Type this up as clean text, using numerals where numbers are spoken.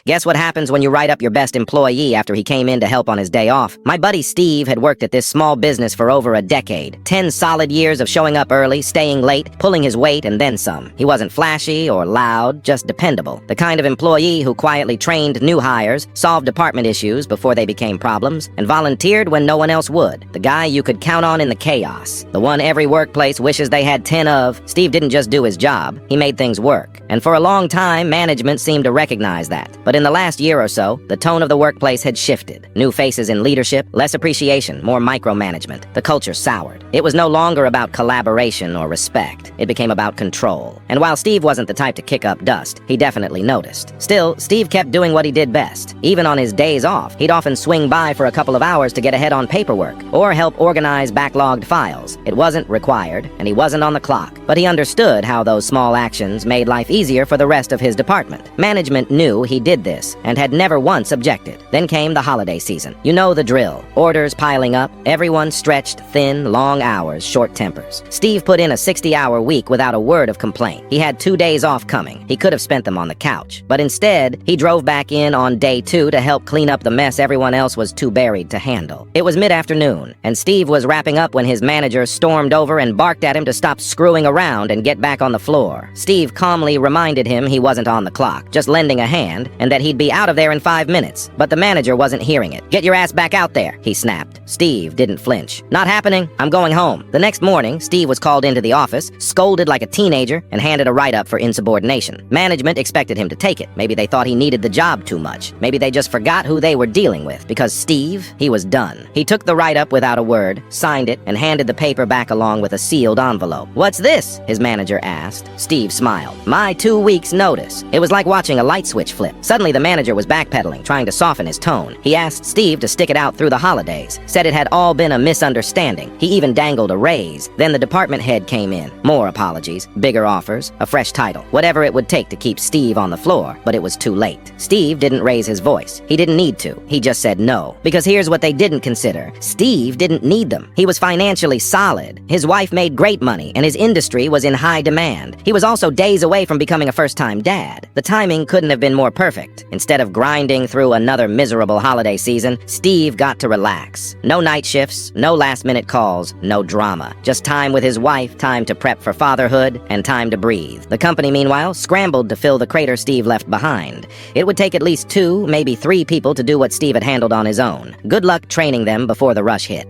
Guess what happens when you write up your best employee after he came in to help on his day off? My buddy Steve had worked at this small business for over a decade. 10 solid years of showing up early, staying late, pulling his weight, and then some. He wasn't flashy or loud, just dependable. The kind of employee who quietly trained new hires, solved department issues before they became problems, and volunteered when no one else would. The guy you could count on in the chaos. The one every workplace wishes they had 10 of. Steve didn't just do his job, he made things work. And for a long time, management seemed to recognize that. But in the last year or so, the tone of the workplace had shifted. New faces in leadership, less appreciation, more micromanagement. The culture soured. It was no longer about collaboration or respect. It became about control. And while Steve wasn't the type to kick up dust, he definitely noticed. Still, Steve kept doing what he did best. Even on his days off, he'd often swing by for a couple of hours to get ahead on paperwork, or help organize backlogged files. It wasn't required, and he wasn't on the clock. But he understood how those small actions made life easier for the rest of his department. Management knew he did this, and had never once objected. Then came the holiday season. You know the drill. Orders piling up, everyone stretched thin, long hours, short tempers. Steve put in a 60-hour week without a word of complaint. He had 2 days off coming. He could have spent them on the couch. But instead, he drove back in on day 2 to help clean up the mess everyone else was too buried to handle. It was mid-afternoon, and Steve was wrapping up when his manager stormed over and barked at him to stop screwing around and get back on the floor. Steve calmly reminded him he wasn't on the clock, just lending a hand, and that he'd be out of there in 5 minutes. But the manager wasn't hearing it. "Get your ass back out there," he snapped. Steve didn't flinch. "Not happening. I'm going home." The next morning, Steve was called into the office, scolded like a teenager, and handed a write-up for insubordination. Management expected him to take it. Maybe they thought he needed the job too much. Maybe they just forgot who they were dealing with, because Steve, he was done. He took the write-up without a word, signed it, and handed the paper back along with a sealed envelope. "What's this?" his manager asked. Steve smiled. "My 2 weeks' notice." It was like watching a light switch flip. Suddenly the manager was backpedaling, trying to soften his tone. He asked Steve to stick it out through the holidays, said it had all been a misunderstanding. He even dangled a raise. Then the department head came in. More apologies, bigger offers, a fresh title, whatever it would take to keep Steve on the floor, but it was too late. Steve didn't raise his voice. He didn't need to. He just said no. Because here's what they didn't consider. Steve didn't need them. He was financially solid. His wife made great money, and his industry was in high demand. He was also days away from becoming a first-time dad. The timing couldn't have been more perfect. Instead of grinding through another miserable holiday season, Steve got to relax. No night shifts, no last-minute calls, no drama. Just time with his wife, time to prep for fatherhood, and time to breathe. The company, meanwhile, scrambled to fill the crater Steve left behind. It would take at least 2, maybe 3 people to do what Steve had handled on his own. Good luck training them before the rush hit.